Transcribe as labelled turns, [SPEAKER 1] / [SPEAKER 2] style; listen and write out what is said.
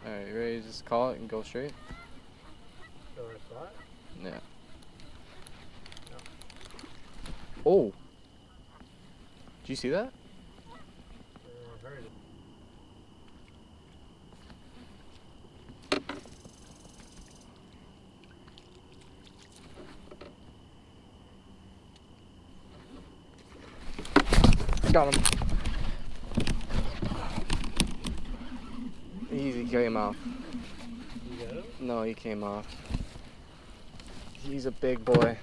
[SPEAKER 1] Alright, you ready to just call it and go straight?
[SPEAKER 2] So I saw it?
[SPEAKER 1] Yeah.
[SPEAKER 2] No.
[SPEAKER 1] Oh! Did you see that?
[SPEAKER 2] I heard it.
[SPEAKER 1] Got him. Easy, came off.
[SPEAKER 2] You got him?
[SPEAKER 1] No, he came off. He's a big boy.